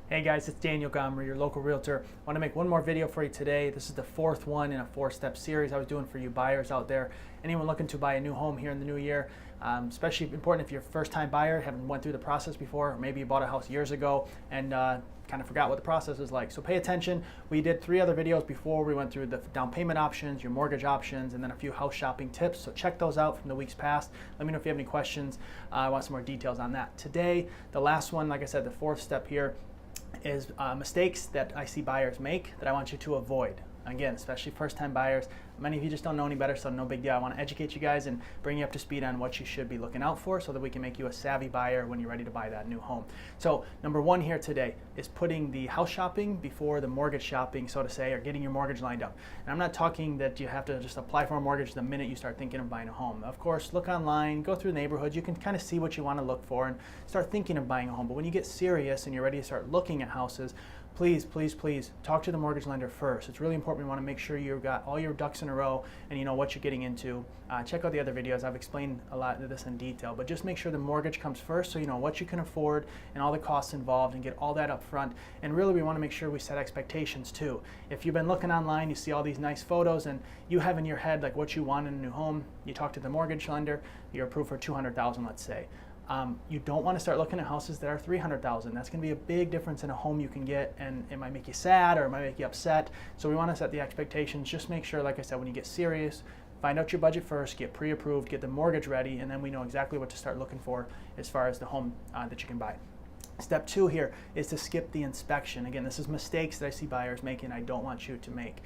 Hey guys, it's Daniel Gomery, your local realtor. I want to make one more video for you today. This is the fourth one in a four-step series I was doing for you buyers out there. Anyone looking to buy a new home here in the new year, especially important if you're a first-time buyer, haven't went through the process before, or maybe you bought a house years ago and kind of forgot what the process is like. So pay attention. We did 3 other videos before. We went through the down payment options, your mortgage options, and then a few house shopping tips. So check those out from the weeks past. Let me know if you have any questions. I want some more details on that. Today, the last one, like I said, the fourth step here, is mistakes that I see buyers make that I want you to avoid. Again, especially first-time buyers. Many of you just don't know any better, so no big deal. I want to educate you guys and bring you up to speed on what you should be looking out for so that we can make you a savvy buyer when you're ready to buy that new home. So number one here today is putting the house shopping before the mortgage shopping, so to say, or getting your mortgage lined up. And I'm not talking that you have to just apply for a mortgage the minute you start thinking of buying a home. Of course, look online, go through the neighborhood. You can kind of see what you want to look for and start thinking of buying a home. But when you get serious and you're ready to start looking at houses, please, please, please talk to the mortgage lender first. It's really important. We want to make sure you've got all your ducks in a row and you know what you're getting into. Check out the other videos. I've explained a lot of this in detail, but just make sure the mortgage comes first so you know what you can afford and all the costs involved and get all that up front. And really, we want to make sure we set expectations too. If you've been looking online, you see all these nice photos and you have in your head like what you want in a new home, you talk to the mortgage lender, you're approved for $200,000, let's say. You don't want to start looking at houses that are $300,000. That's going to be a big difference in a home you can get, and it might make you sad or it might make you upset. So we want to set the expectations. Just make sure, like I said, when you get serious, find out your budget first, get pre-approved, get the mortgage ready, and then we know exactly what to start looking for as far as the home that you can buy. Step 2 here is to skip the inspection. Again, this is mistakes that I see buyers making I don't want you to make.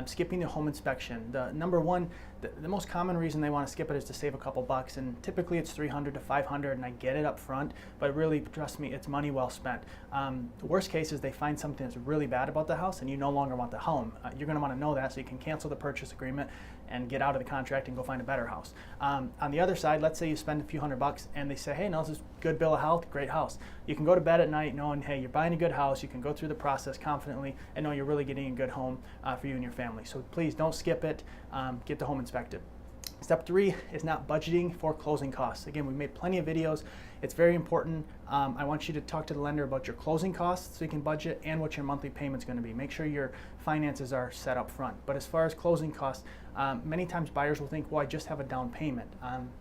Skipping the home inspection. The number one, the most common reason they want to skip it is to save a couple bucks, and typically it's $300 to $500, and I get it up front, but really, trust me, it's money well spent. The worst case is they find something that's really bad about the house and you no longer want the home. You're going to want to know that so you can cancel the purchase agreement and get out of the contract and go find a better house. On the other side, let's say you spend a few $100 and they say, hey, no, this is good bill of health, great house. You can go to bed at night knowing, hey, you're buying a good house, you can go through the process confidently and know you're really getting a good home for you and your family. So please don't skip it, get the home inspected. Step 3 is not budgeting for closing costs. Again, we've made plenty of videos. It's very important. I want you to talk to the lender about your closing costs so you can budget and what your monthly payment's going to be. Make sure your finances are set up front. But as far as closing costs, many times buyers will think, well, I just have a down payment.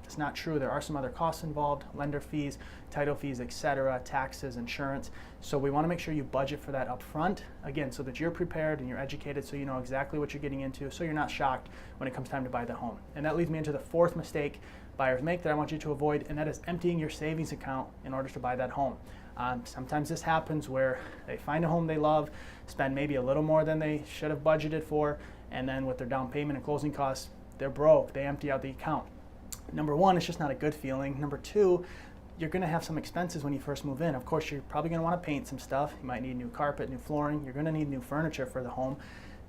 It's not true. There are some other costs involved, lender fees, title fees, etc., taxes, insurance. So we want to make sure you budget for that up front, again, so that you're prepared and you're educated so you know exactly what you're getting into so you're not shocked when it comes time to buy the home. And that leads me into the 4th mistake buyers make that I want you to avoid, and that is emptying your savings account in order to buy that home. Sometimes this happens where they find a home they love, spend maybe a little more than they should have budgeted for, and then with their down payment and closing costs, they're broke. They empty out the account. Number 1, it's just not a good feeling. Number 2, you're going to have some expenses when you first move in. Of course, you're probably going to want to paint some stuff. You might need new carpet, new flooring. You're going to need new furniture for the home.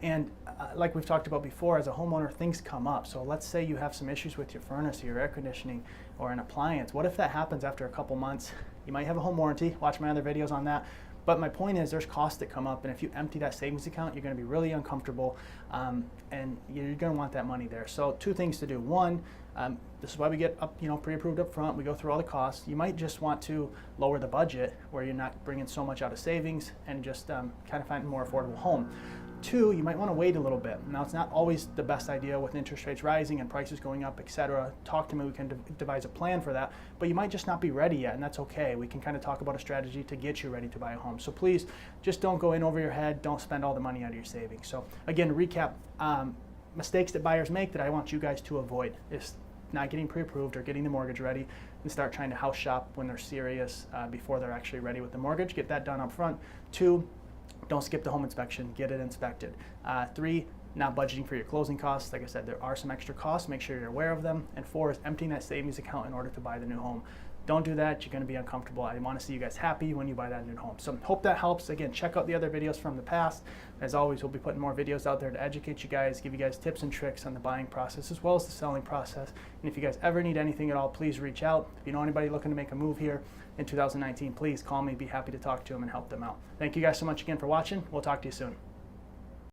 And like we've talked about before, as a homeowner, things come up. So let's say you have some issues with your furnace, your air conditioning, or an appliance. What if that happens after a couple months? You might have a home warranty. Watch my other videos on that. But my point is there's costs that come up, and if you empty that savings account, you're going to be really uncomfortable, and you're going to want that money there. So 2 things to do. 1, this is why we get up, pre-approved up front. We go through all the costs. You might just want to lower the budget where you're not bringing so much out of savings and just kind of find a more affordable home. 2, you might want to wait a little bit. Now, it's not always the best idea with interest rates rising and prices going up, etc. Talk to me, we can devise a plan for that, but you might just not be ready yet, and that's okay. We can kind of talk about a strategy to get you ready to buy a home. So please, just don't go in over your head. Don't spend all the money out of your savings. So again, to recap, mistakes that buyers make that I want you guys to avoid is not getting pre-approved or getting the mortgage ready and start trying to house shop when they're serious before they're actually ready with the mortgage. Get that done up front. 2, don't skip the home inspection, get it inspected. 3, not budgeting for your closing costs. Like I said, there are some extra costs, make sure you're aware of them. And 4 is emptying that savings account in order to buy the new home. Don't do that, you're gonna be uncomfortable. I want to see you guys happy when you buy that new home. So hope that helps. Again, check out the other videos from the past. As always, we'll be putting more videos out there to educate you guys, give you guys tips and tricks on the buying process as well as the selling process. And if you guys ever need anything at all, please reach out. If you know anybody looking to make a move here in 2019, please call me, be happy to talk to them and help them out. Thank you guys so much again for watching. We'll talk to you soon.